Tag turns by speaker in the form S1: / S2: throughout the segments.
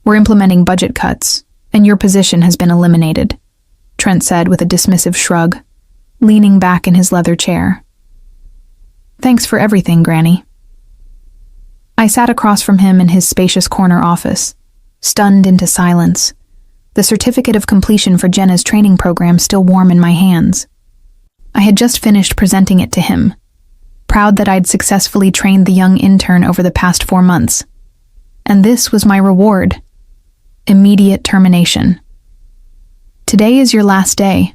S1: We're implementing budget cuts, and your position has been eliminated, Trent said with a dismissive shrug, leaning back in his leather chair. Thanks for everything, Granny. I sat across from him in his spacious corner office, stunned into silence, the certificate of completion for Jenna's training program still warm in my hands. I had just finished presenting it to him, proud that I'd successfully trained the young intern over the past 4 months. And this was my reward: immediate termination. Today is your last day,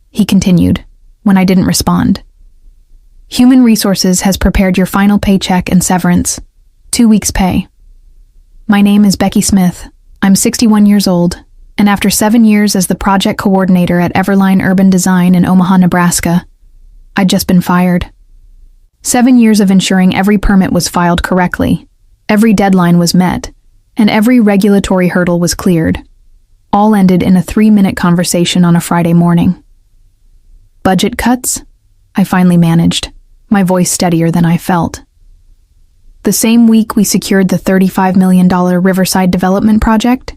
S1: he continued, when I didn't respond. Human Resources has prepared your final paycheck and severance, 2 weeks' pay. My name is Becky Smith. I'm 61 years old, and after 7 years as the project coordinator at Everline Urban Design in Omaha, Nebraska, I'd just been fired. 7 years of ensuring every permit was filed correctly, every deadline was met, and every regulatory hurdle was cleared. All ended in a 3-minute conversation on a Friday morning. Budget cuts? I finally managed, my voice steadier than I felt. The same week we secured the $35 million Riverside development project,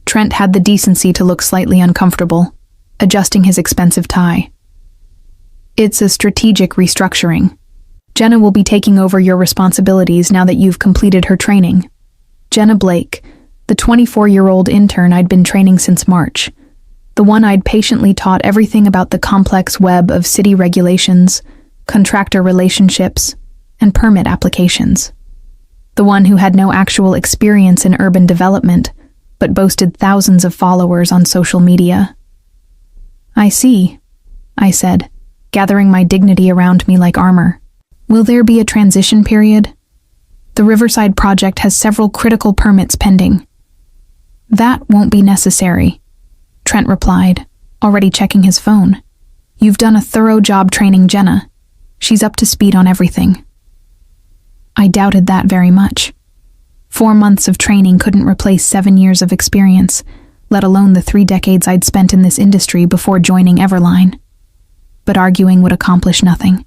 S1: Trent had the decency to look slightly uncomfortable, adjusting his expensive tie. It's a strategic restructuring. Jenna will be taking over your responsibilities now that you've completed her training. Jenna Blake, the 24-year-old intern I'd been training since March, the one I'd patiently taught everything about the complex web of city regulations, contractor relationships, and permit applications. The one who had no actual experience in urban development, but boasted thousands of followers on social media. I see, I said, gathering my dignity around me like armor. Will there be a transition period? The Riverside project has several critical permits pending. That won't be necessary, Trent replied, already checking his phone. You've done a thorough job training Jenna. She's up to speed on everything. I doubted that very much. 4 months of training couldn't replace 7 years of experience, let alone the 3 decades I'd spent in this industry before joining Everline. But arguing would accomplish nothing.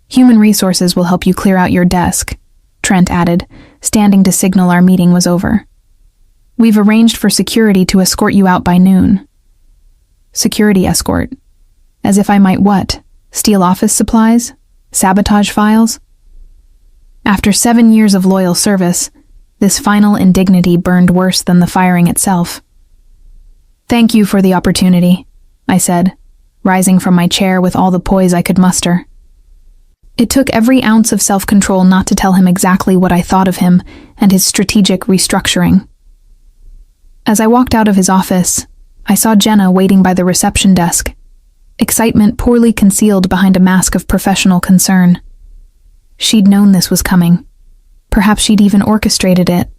S1: Human Resources will help you clear out your desk, Trent added, standing to signal our meeting was over. We've arranged for security to escort you out by noon. Security escort? As if I might what? Steal office supplies? Sabotage files? After 7 years of loyal service, this final indignity burned worse than the firing itself. Thank you for the opportunity, I said, rising from my chair with all the poise I could muster. It took every ounce of self-control not to tell him exactly what I thought of him and his strategic restructuring. As I walked out of his office, I saw Jenna waiting by the reception desk, excitement poorly concealed behind a mask of professional concern. She'd known this was coming. Perhaps she'd even orchestrated it.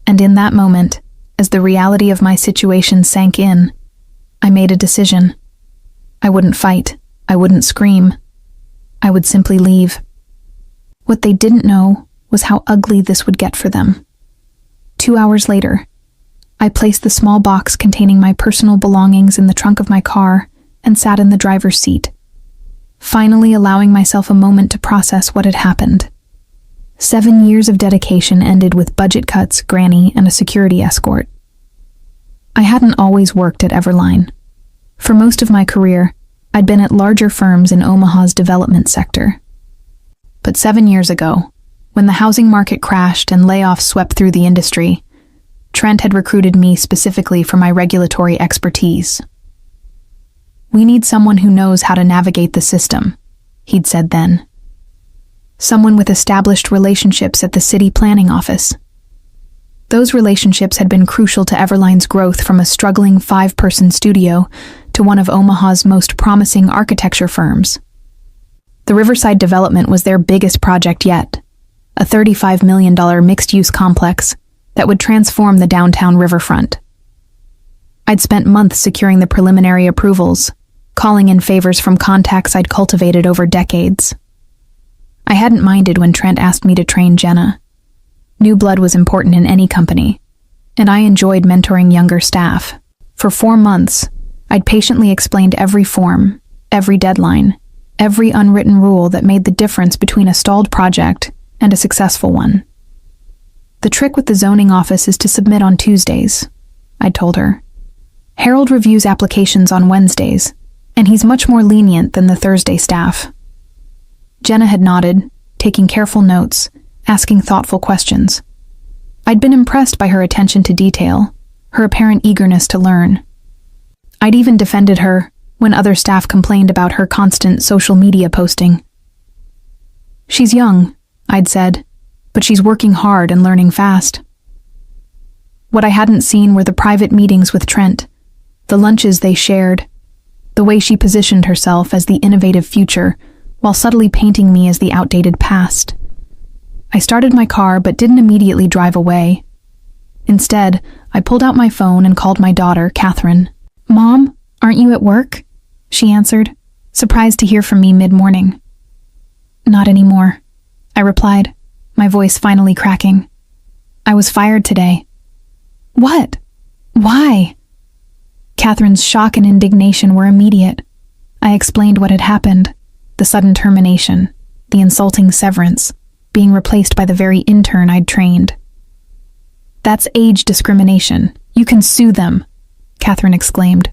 S1: And in that moment, as the reality of my situation sank in, I made a decision. I wouldn't fight. I wouldn't scream. I would simply leave. What they didn't know was how ugly this would get for them. 2 hours later, I placed the small box containing my personal belongings in the trunk of my car and sat in the driver's seat, finally allowing myself a moment to process what had happened. 7 years of dedication ended with budget cuts, Granny, and a security escort. I hadn't always worked at Everline. For most of my career, I'd been at larger firms in Omaha's development sector. But 7 years ago, when the housing market crashed and layoffs swept through the industry, Trent had recruited me specifically for my regulatory expertise. We need someone who knows how to navigate the system, he'd said then. Someone with established relationships at the city planning office. Those relationships had been crucial to Everline's growth from a struggling 5-person studio to one of Omaha's most promising architecture firms. The Riverside development was their biggest project yet, a $35 million mixed-use complex that would transform the downtown riverfront. I'd spent months securing the preliminary approvals, calling in favors from contacts I'd cultivated over decades. I hadn't minded when Trent asked me to train Jenna. New blood was important in any company, and I enjoyed mentoring younger staff. For 4 months, I'd patiently explained every form, every deadline, every unwritten rule that made the difference between a stalled project and a successful one. The trick with the zoning office is to submit on Tuesdays, I'd told her. Harold reviews applications on Wednesdays, and he's much more lenient than the Thursday staff. Jenna had nodded, taking careful notes, asking thoughtful questions. I'd been impressed by her attention to detail, her apparent eagerness to learn. I'd even defended her when other staff complained about her constant social media posting. She's young, I'd said, but she's working hard and learning fast. What I hadn't seen were the private meetings with Trent, the lunches they shared, the way she positioned herself as the innovative future while subtly painting me as the outdated past. I started my car but didn't immediately drive away. Instead, I pulled out my phone and called my daughter, Catherine. "Mom, aren't you at work?" she answered, surprised to hear from me mid-morning. "Not anymore," I replied, my voice finally cracking. "I was fired today." "What? Why?" Catherine's shock and indignation were immediate. I explained what had happened, the sudden termination, the insulting severance, being replaced by the very intern I'd trained. "That's age discrimination. You can sue them," Catherine exclaimed.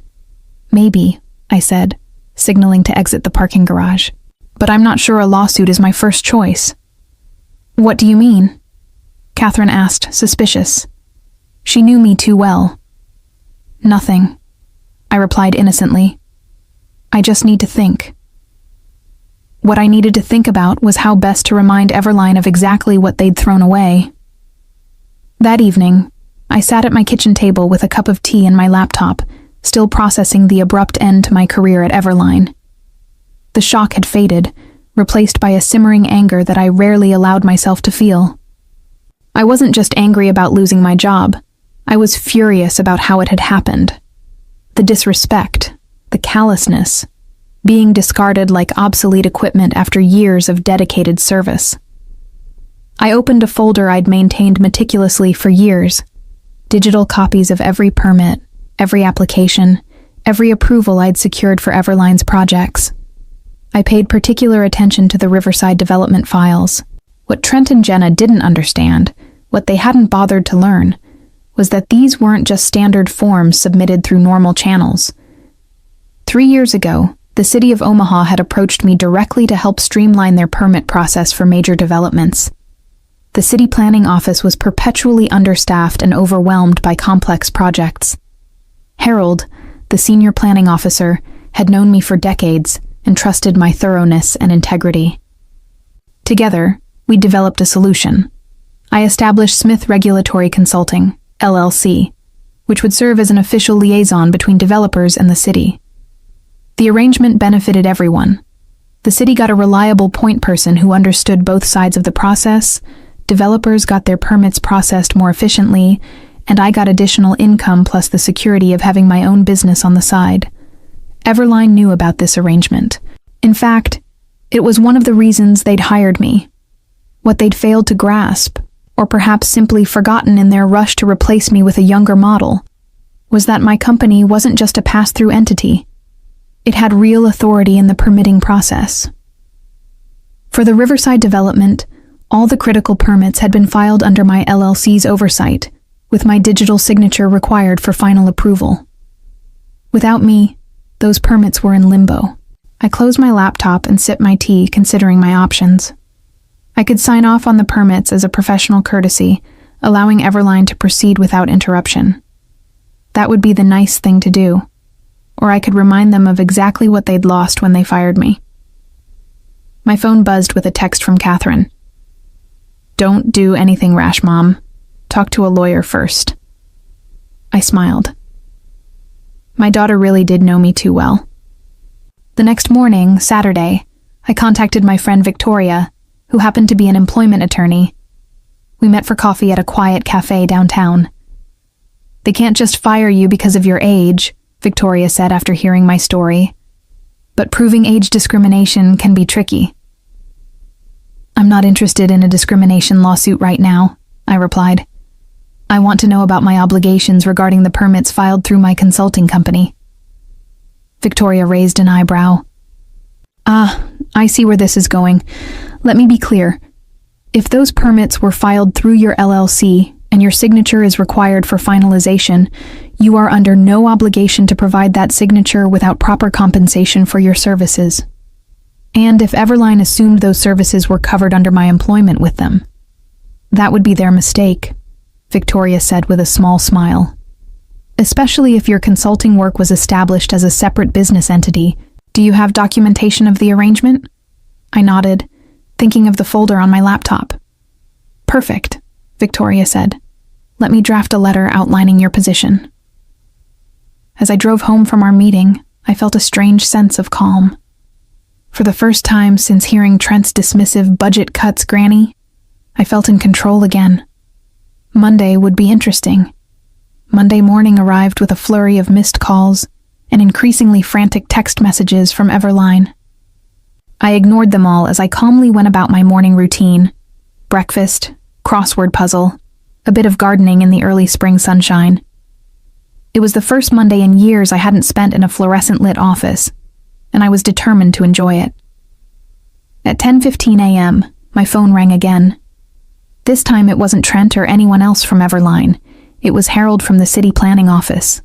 S1: "Maybe," I said, signaling to exit the parking garage. "But I'm not sure a lawsuit is my first choice." "What do you mean?" Catherine asked, suspicious. She knew me too well. "Nothing," I replied innocently. "I just need to think." What I needed to think about was how best to remind Everline of exactly what they'd thrown away. That evening, I sat at my kitchen table with a cup of tea and my laptop, still processing the abrupt end to my career at Everline. The shock had faded, replaced by a simmering anger that I rarely allowed myself to feel. I wasn't just angry about losing my job. I was furious about how it had happened. The disrespect, the callousness, being discarded like obsolete equipment after years of dedicated service. I opened a folder I'd maintained meticulously for years, digital copies of every permit, every application, every approval I'd secured for Everline's projects. I paid particular attention to the Riverside development files. What Trent and Jenna didn't understand, what they hadn't bothered to learn, was that these weren't just standard forms submitted through normal channels. 3 years ago, the city of Omaha had approached me directly to help streamline their permit process for major developments. The city planning office was perpetually understaffed and overwhelmed by complex projects. Harold, the senior planning officer, had known me for decades and trusted my thoroughness and integrity. Together, we developed a solution. I established Smith Regulatory Consulting, LLC, which would serve as an official liaison between developers and the city. The arrangement benefited everyone. The city got a reliable point person who understood both sides of the process, developers got their permits processed more efficiently, and I got additional income plus the security of having my own business on the side. Everline knew about this arrangement. In fact, it was one of the reasons they'd hired me. What they'd failed to grasp, or perhaps simply forgotten in their rush to replace me with a younger model, was that my company wasn't just a pass-through entity. It had real authority in the permitting process. For the Riverside development, all the critical permits had been filed under my LLC's oversight, with my digital signature required for final approval. Without me, those permits were in limbo. I closed my laptop and sipped my tea, considering my options. I could sign off on the permits as a professional courtesy, allowing Everline to proceed without interruption. That would be the nice thing to do. Or I could remind them of exactly what they'd lost when they fired me. My phone buzzed with a text from Catherine. "Don't do anything rash, Mom. Talk to a lawyer first." I smiled. My daughter really did know me too well. The next morning, Saturday, I contacted my friend Victoria, who happened to be an employment attorney. We met for coffee at a quiet cafe downtown. "They can't just fire you because of your age," Victoria said after hearing my story. "But proving age discrimination can be tricky." "I'm not interested in a discrimination lawsuit right now," I replied. "I want to know about my obligations regarding the permits filed through my consulting company." Victoria raised an eyebrow. "I see where this is going. Let me be clear. If those permits were filed through your LLC and your signature is required for finalization, you are under no obligation to provide that signature without proper compensation for your services. And if Everline assumed those services were covered under my employment with them, that would be their mistake, Victoria said with a small smile. Especially if your consulting work was established as a separate business entity. Do you have documentation of the arrangement? I nodded, thinking of the folder on my laptop. Perfect, Victoria said. Let me draft a letter outlining your position. As I drove home from our meeting, I felt a strange sense of calm. For the first time since hearing Trent's dismissive budget cuts granny, I felt in control again. Monday would be interesting. Monday morning arrived with a flurry of missed calls and increasingly frantic text messages from Everline. I ignored them all as I calmly went about my morning routine. Breakfast, crossword puzzle, a bit of gardening in the early spring sunshine. It was the first Monday in years I hadn't spent in a fluorescent-lit office, and I was determined to enjoy it. At 10:15 a.m., my phone rang again. This time it wasn't Trent or anyone else from Everline. It was Harold from the city planning office.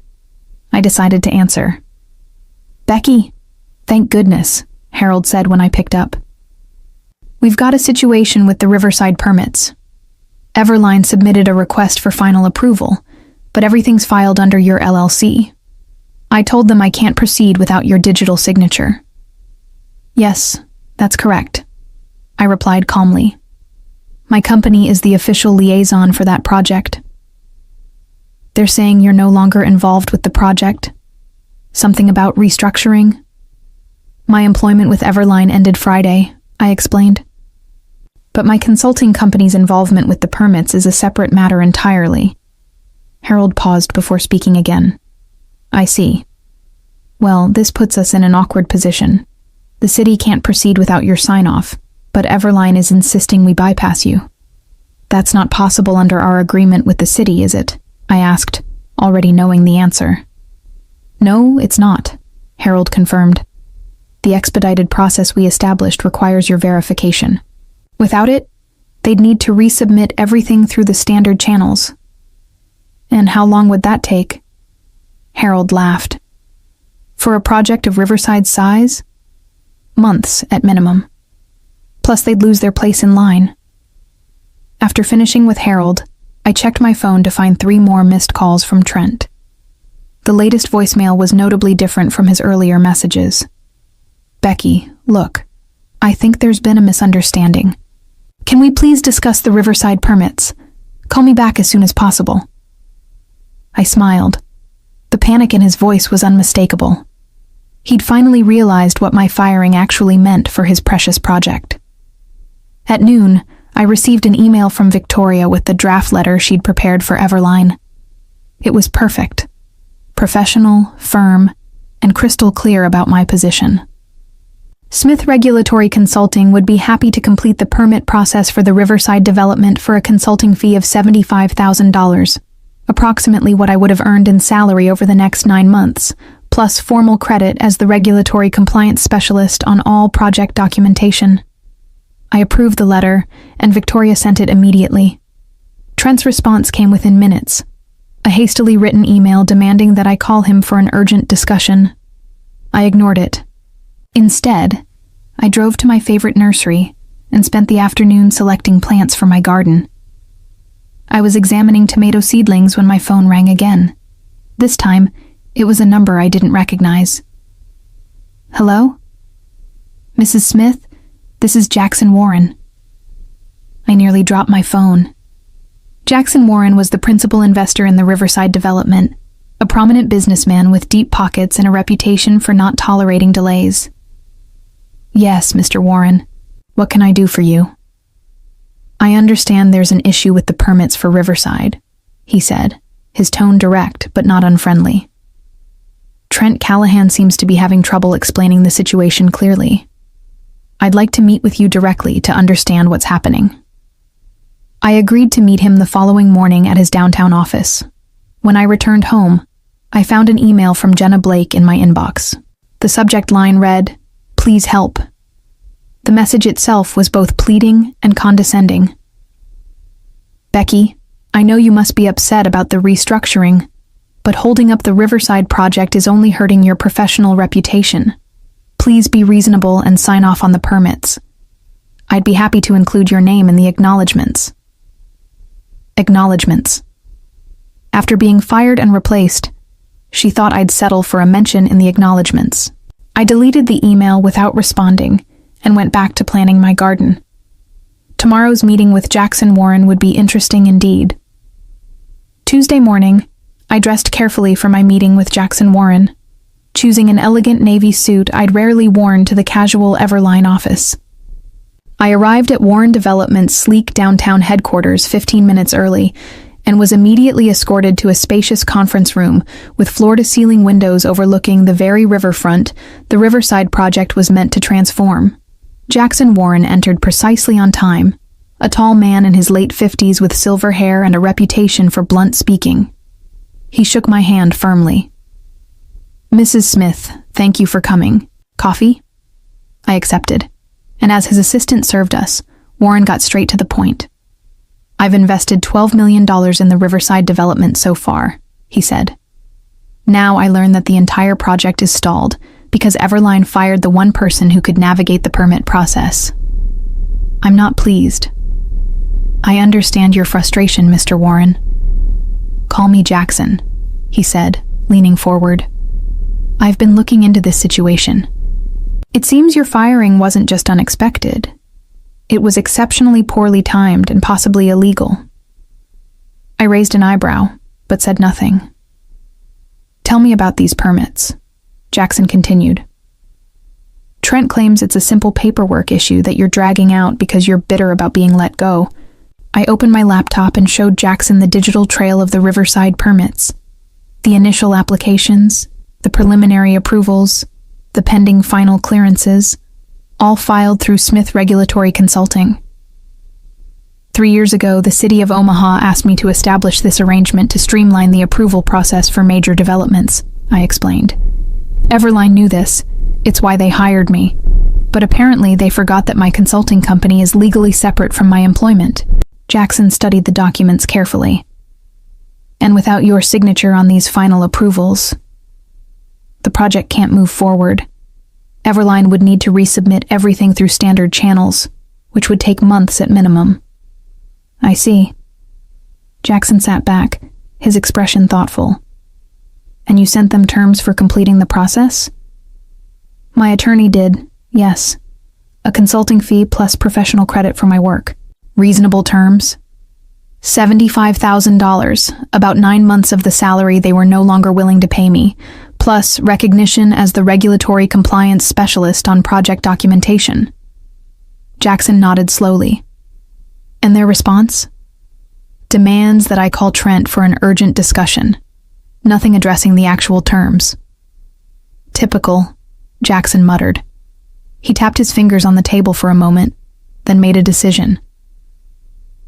S1: I decided to answer. "Becky, thank goodness," Harold said when I picked up. "We've got a situation with the Riverside permits. Everline submitted a request for final approval, but everything's filed under your LLC. I told them I can't proceed without your digital signature." "Yes, that's correct," I replied calmly. "My company is the official liaison for that project." "They're saying you're no longer involved with the project? Something about restructuring?" "My employment with Everline ended Friday," I explained. "But my consulting company's involvement with the permits is a separate matter entirely." Harold paused before speaking again. "I see. Well, this puts us in an awkward position. The city can't proceed without your sign-off, but Everline is insisting we bypass you." "That's not possible under our agreement with the city, is it?" I asked, already knowing the answer. "No, it's not," Harold confirmed. "The expedited process we established requires your verification. Without it, they'd need to resubmit everything through the standard channels." "And how long would that take?" Harold laughed. "For a project of Riverside's size? Months at minimum. Plus they'd lose their place in line." After finishing with Harold, I checked my phone to find 3 more missed calls from Trent. The latest voicemail was notably different from his earlier messages. "Becky, look, I think there's been a misunderstanding. Can we please discuss the Riverside permits? Call me back as soon as possible." I smiled. The panic in his voice was unmistakable. He'd finally realized what my firing actually meant for his precious project. At noon, I received an email from Victoria with the draft letter she'd prepared for Everline. It was perfect. Professional, firm, and crystal clear about my position. Smith Regulatory Consulting would be happy to complete the permit process for the Riverside development for a consulting fee of $75,000, approximately what I would have earned in salary over the next 9 months, plus formal credit as the regulatory compliance specialist on all project documentation. I approved the letter, and Victoria sent it immediately. Trent's response came within minutes. A hastily written email demanding that I call him for an urgent discussion. I ignored it. Instead, I drove to my favorite nursery and spent the afternoon selecting plants for my garden. I was examining tomato seedlings when my phone rang again. This time, it was a number I didn't recognize. "Hello? Mrs. Smith, this is Jackson Warren." I nearly dropped my phone. Jackson Warren was the principal investor in the Riverside development, a prominent businessman with deep pockets and a reputation for not tolerating delays. "Yes, Mr. Warren. What can I do for you?" "I understand there's an issue with the permits for Riverside," he said, his tone direct but not unfriendly. "Trent Callahan seems to be having trouble explaining the situation clearly. I'd like to meet with you directly to understand what's happening." I agreed to meet him the following morning at his downtown office. When I returned home, I found an email from Jenna Blake in my inbox. The subject line read, "Please help." The message itself was both pleading and condescending. "Becky, I know you must be upset about the restructuring, but holding up the Riverside project is only hurting your professional reputation. Please be reasonable and sign off on the permits. I'd be happy to include your name in the acknowledgements." Acknowledgements. After being fired and replaced, she thought I'd settle for a mention in the acknowledgements. I deleted the email without responding and went back to planning my garden. Tomorrow's meeting with Jackson Warren would be interesting indeed. Tuesday morning, I dressed carefully for my meeting with Jackson Warren, choosing an elegant navy suit I'd rarely worn to the casual Everline office. I arrived at Warren Development's sleek downtown headquarters 15 minutes early and was immediately escorted to a spacious conference room with floor-to-ceiling windows overlooking the very riverfront the Riverside project was meant to transform. Jackson Warren entered precisely on time, a tall man in his late 50s with silver hair and a reputation for blunt speaking. He shook my hand firmly. "Mrs. Smith, thank you for coming. Coffee?" I accepted, and as his assistant served us, Warren got straight to the point. "I've invested $12 million in the Riverside development so far," he said. "Now I learn that the entire project is stalled because Everline fired the one person who could navigate the permit process. I'm not pleased. I understand your frustration, Mr. Warren." "Call me Jackson," he said, leaning forward. "I've been looking into this situation. It seems your firing wasn't just unexpected. It was exceptionally poorly timed and possibly illegal." I raised an eyebrow, but said nothing. "Tell me about these permits," Jackson continued. "Trent claims it's a simple paperwork issue that you're dragging out because you're bitter about being let go." I opened my laptop and showed Jackson the digital trail of the Riverside permits. The initial applications, the preliminary approvals, the pending final clearances, all filed through Smith Regulatory Consulting. 3 years ago, the city of Omaha asked me to establish this arrangement to streamline the approval process for major developments, I explained. Everline knew this. It's why they hired me. But apparently they forgot that my consulting company is legally separate from my employment. Jackson studied the documents carefully. "And without your signature on these final approvals, the project can't move forward. Everline would need to resubmit everything through standard channels, which would take months at minimum." "I see." Jackson sat back, his expression thoughtful. "And you sent them terms for completing the process?" "My attorney did, yes. A consulting fee plus professional credit for my work." "Reasonable terms?" $75,000, about 9 months of the salary they were no longer willing to pay me, plus recognition as the regulatory compliance specialist on project documentation. Jackson nodded slowly. "And their response?" "Demands that I call Trent for an urgent discussion. Nothing addressing the actual terms." "Typical," Jackson muttered. He tapped his fingers on the table for a moment, then made a decision.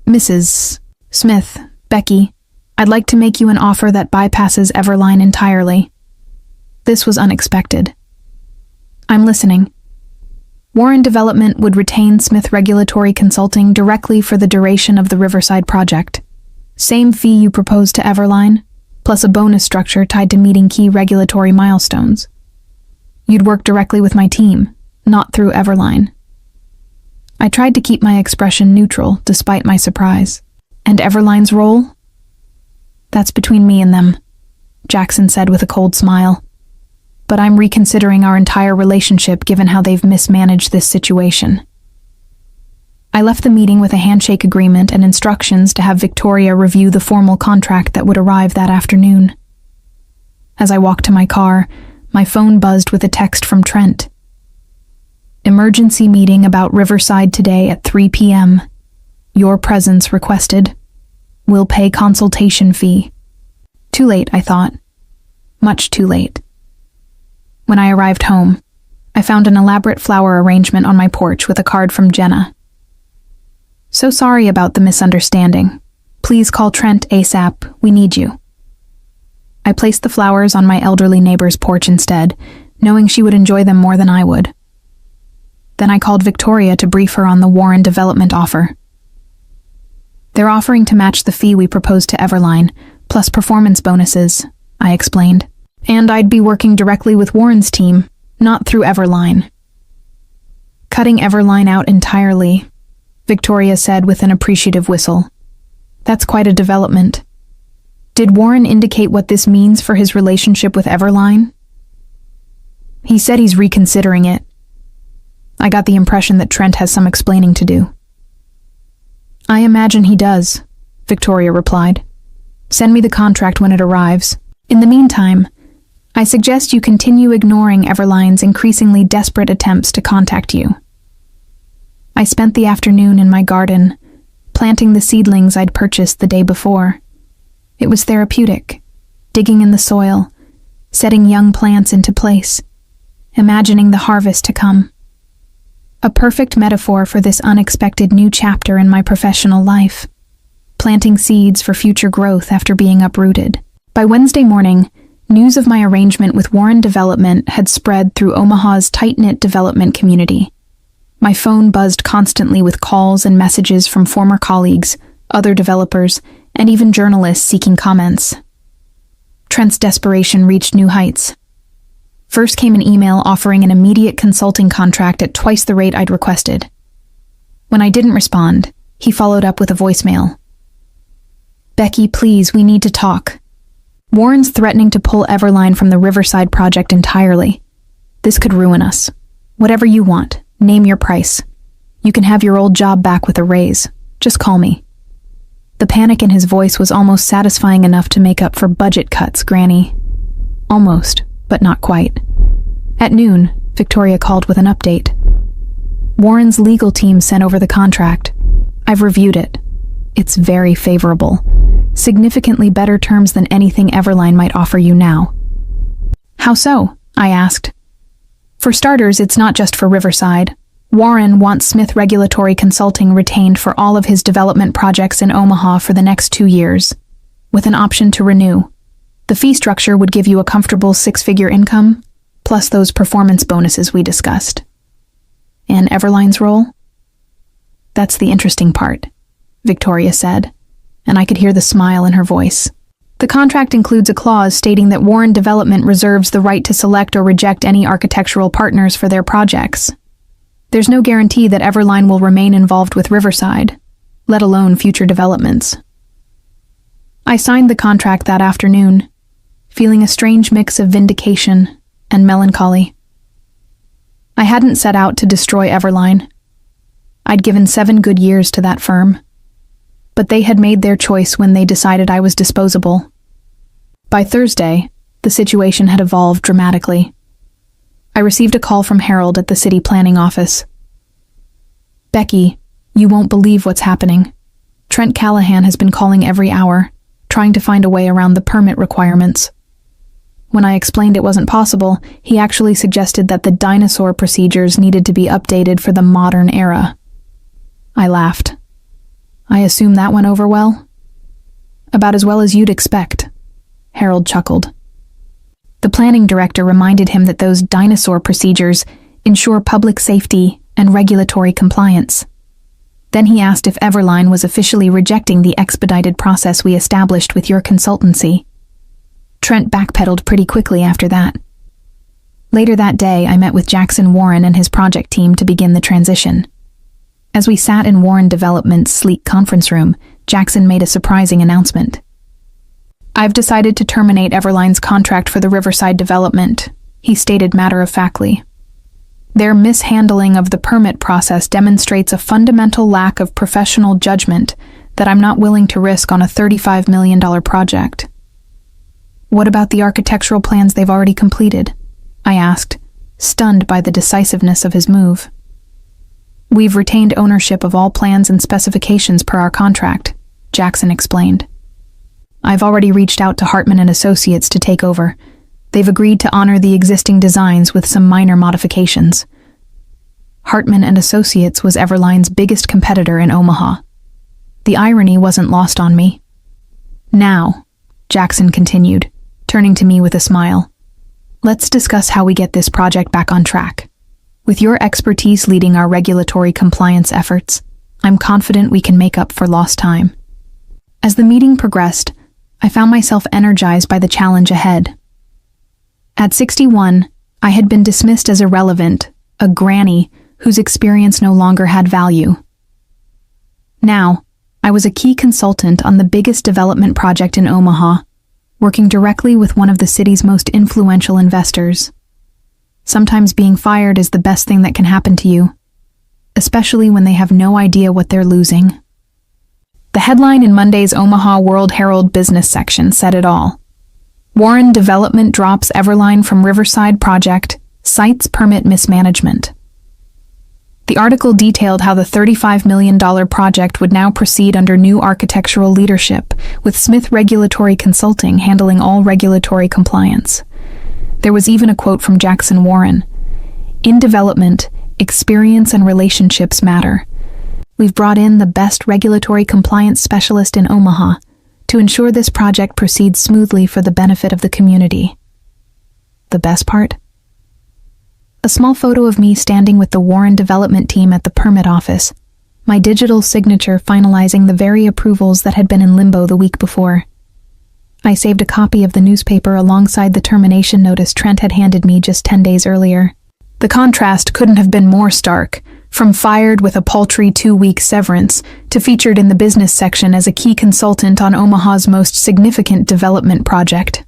S1: "Mrs. Smith, Becky, I'd like to make you an offer that bypasses Everline entirely. This was unexpected." "I'm listening." "Warren Development would retain Smith Regulatory Consulting directly for the duration of the Riverside project. Same fee you proposed to Everline, plus a bonus structure tied to meeting key regulatory milestones. You'd work directly with my team, not through Everline." I tried to keep my expression neutral despite my surprise. "And Everline's role?" "That's between me and them," Jackson said with a cold smile. "But I'm reconsidering our entire relationship given how they've mismanaged this situation." I left the meeting with a handshake agreement and instructions to have Victoria review the formal contract that would arrive that afternoon. As I walked to my car, my phone buzzed with a text from Trent. "Emergency meeting about Riverside today at 3 p.m. Your presence requested. Will pay consultation fee." Too late, I thought. Much too late. When I arrived home, I found an elaborate flower arrangement on my porch with a card from Jenna. "So sorry about the misunderstanding. Please call Trent ASAP. We need you." I placed the flowers on my elderly neighbor's porch instead, knowing she would enjoy them more than I would. Then I called Victoria to brief her on the Warren development offer. They're offering to match the fee we proposed to Everline, plus performance bonuses, I explained. And I'd be working directly with Warren's team, not through Everline. Cutting Everline out entirely, Victoria said with an appreciative whistle. That's quite a development. Did Warren indicate what this means for his relationship with Everline? He said he's reconsidering it. I got the impression that Trent has some explaining to do. I imagine he does, Victoria replied. Send me the contract when it arrives. In the meantime, I suggest you continue ignoring Everline's increasingly desperate attempts to contact you. I spent the afternoon in my garden, planting the seedlings I'd purchased the day before. It was therapeutic, digging in the soil, setting young plants into place, imagining the harvest to come. A perfect metaphor for this unexpected new chapter in my professional life, planting seeds for future growth after being uprooted. By Wednesday morning, news of my arrangement with Warren Development had spread through Omaha's tight-knit development community. My phone buzzed constantly with calls and messages from former colleagues, other developers, and even journalists seeking comments. Trent's desperation reached new heights. First came an email offering an immediate consulting contract at twice the rate I'd requested. When I didn't respond, he followed up with a voicemail. Becky, please, we need to talk. Warren's threatening to pull Everline from the Riverside project entirely. This could ruin us. Whatever you want, name your price. You can have your old job back with a raise. Just call me. The panic in his voice was almost satisfying enough to make up for budget cuts, Granny. Almost, but not quite. At noon, Victoria called with an update. Warren's legal team sent over the contract. I've reviewed it. It's very favorable. Significantly better terms than anything Everline might offer you now. How so? I asked. For starters, it's not just for Riverside. Warren wants Smith Regulatory Consulting retained for all of his development projects in Omaha for the next 2 years, with an option to renew. The fee structure would give you a comfortable 6-figure income, plus those performance bonuses we discussed. And Everline's role? That's the interesting part, Victoria said, and I could hear the smile in her voice. The contract includes a clause stating that Warren Development reserves the right to select or reject any architectural partners for their projects. There's no guarantee that Everline will remain involved with Riverside, let alone future developments. I signed the contract that afternoon, feeling a strange mix of vindication and melancholy. I hadn't set out to destroy Everline. I'd given 7 good years to that firm, but they had made their choice when they decided I was disposable. By Thursday, the situation had evolved dramatically. I received a call from Harold at the city planning office. Becky, you won't believe what's happening. Trent Callahan has been calling every hour, trying to find a way around the permit requirements. When I explained it wasn't possible, he actually suggested that the dinosaur procedures needed to be updated for the modern era. I laughed. I assume that went over well? About as well as you'd expect, Harold chuckled. The planning director reminded him that those dinosaur procedures ensure public safety and regulatory compliance. Then he asked if Everline was officially rejecting the expedited process we established with your consultancy. Trent backpedaled pretty quickly after that. Later that day, I met with Jackson Warren and his project team to begin the transition. As we sat in Warren Development's sleek conference room, Jackson made a surprising announcement. I've decided to terminate Everline's contract for the Riverside development, he stated matter-of-factly. Their mishandling of the permit process demonstrates a fundamental lack of professional judgment that I'm not willing to risk on a $35 million project. What about the architectural plans they've already completed? I asked, stunned by the decisiveness of his move. We've retained ownership of all plans and specifications per our contract, Jackson explained. I've already reached out to Hartman and Associates to take over. They've agreed to honor the existing designs with some minor modifications. Hartman and Associates was Everline's biggest competitor in Omaha. The irony wasn't lost on me. Now, Jackson continued, turning to me with a smile, let's discuss how we get this project back on track. With your expertise leading our regulatory compliance efforts, I'm confident we can make up for lost time. As the meeting progressed, I found myself energized by the challenge ahead. At 61, I had been dismissed as irrelevant, a granny whose experience no longer had value. Now, I was a key consultant on the biggest development project in Omaha, working directly with one of the city's most influential investors. Sometimes being fired is the best thing that can happen to you, especially when they have no idea what they're losing. The headline in Monday's Omaha World-Herald business section said it all. Warren Development drops Everline from Riverside project, cites permit mismanagement. The article detailed how the $35 million project would now proceed under new architectural leadership, with Smith Regulatory Consulting handling all regulatory compliance. There was even a quote from Jackson Warren. "In development, experience and relationships matter. We've brought in the best regulatory compliance specialist in Omaha to ensure this project proceeds smoothly for the benefit of the community." The best part? A small photo of me standing with the Warren development team at the permit office, my digital signature finalizing the very approvals that had been in limbo the week before. I saved a copy of the newspaper alongside the termination notice Trent had handed me just 10 days earlier. The contrast couldn't have been more stark, from fired with a paltry 2-week severance to featured in the business section as a key consultant on Omaha's most significant development project.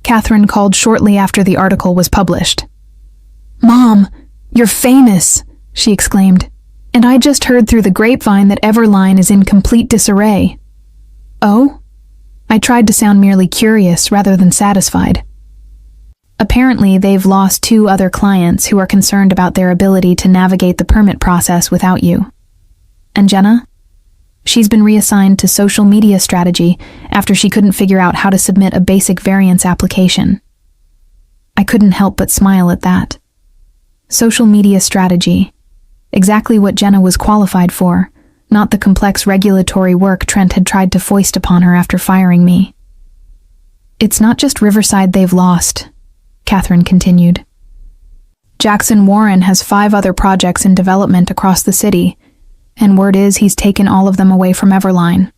S1: Catherine called shortly after the article was published. "Mom, you're famous," she exclaimed, "and I just heard through the grapevine that Everline is in complete disarray." "Oh?" I tried to sound merely curious rather than satisfied. "Apparently, they've lost 2 other clients who are concerned about their ability to navigate the permit process without you. And Jenna? She's been reassigned to social media strategy after she couldn't figure out how to submit a basic variance application." I couldn't help but smile at that. Social media strategy. Exactly what Jenna was qualified for, not the complex regulatory work Trent had tried to foist upon her after firing me. "It's not just Riverside they've lost," Catherine continued. "Jackson Warren has 5 other projects in development across the city, and word is he's taken all of them away from Everline.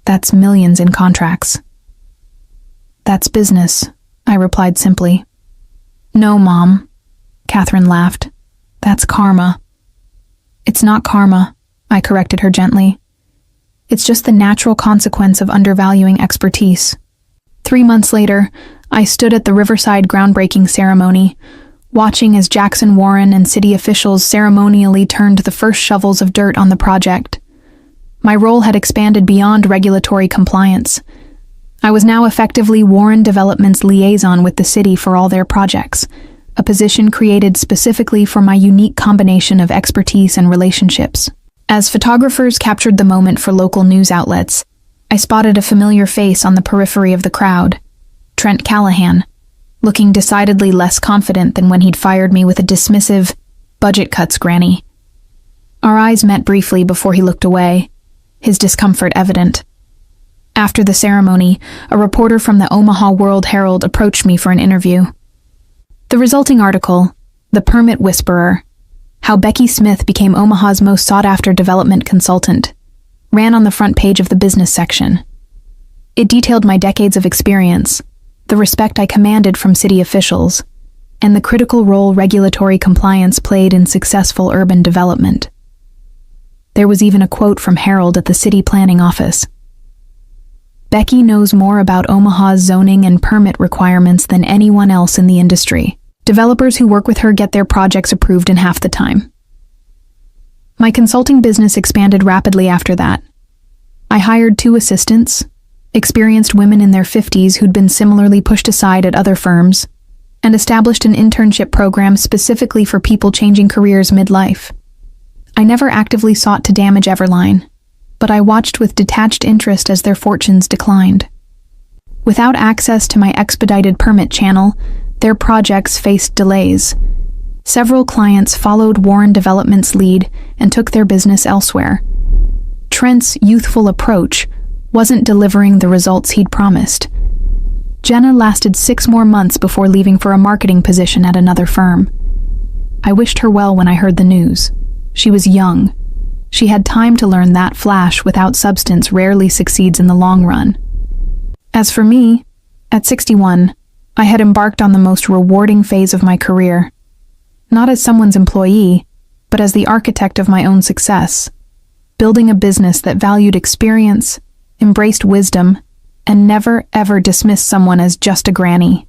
S1: That's millions in contracts." "That's business," I replied simply. "No, Mom," Catherine laughed. "That's karma." "It's not karma," I corrected her gently. "It's just the natural consequence of undervaluing expertise." 3 months later, I stood at the Riverside groundbreaking ceremony, watching as Jackson Warren and city officials ceremonially turned the first shovels of dirt on the project. My role had expanded beyond regulatory compliance. I was now effectively Warren Development's liaison with the city for all their projects, a position created specifically for my unique combination of expertise and relationships. As photographers captured the moment for local news outlets, I spotted a familiar face on the periphery of the crowd, Trent Callahan, looking decidedly less confident than when he'd fired me with a dismissive, "Budget cuts, Granny." Our eyes met briefly before he looked away, his discomfort evident. After the ceremony, a reporter from the Omaha World-Herald approached me for an interview. The resulting article, "The Permit Whisperer: How Becky Smith Became Omaha's Most Sought-After Development Consultant," ran on the front page of the business section. It detailed my decades of experience, the respect I commanded from city officials, and the critical role regulatory compliance played in successful urban development. There was even a quote from Harold at the city planning office. "Becky knows more about Omaha's zoning and permit requirements than anyone else in the industry. Developers who work with her get their projects approved in half the time." My consulting business expanded rapidly after that. I hired 2 assistants, experienced women in their 50s who'd been similarly pushed aside at other firms, and established an internship program specifically for people changing careers midlife. I never actively sought to damage Everline, but I watched with detached interest as their fortunes declined. Without access to my expedited permit channel, their projects faced delays. Several clients followed Warren Development's lead and took their business elsewhere. Trent's youthful approach wasn't delivering the results he'd promised. Jenna lasted 6 more months before leaving for a marketing position at another firm. I wished her well when I heard the news. She was young. She had time to learn that flash without substance rarely succeeds in the long run. As for me, at 61, I had embarked on the most rewarding phase of my career. Not as someone's employee, but as the architect of my own success, building a business that valued experience, embraced wisdom, and never ever dismissed someone as just a granny.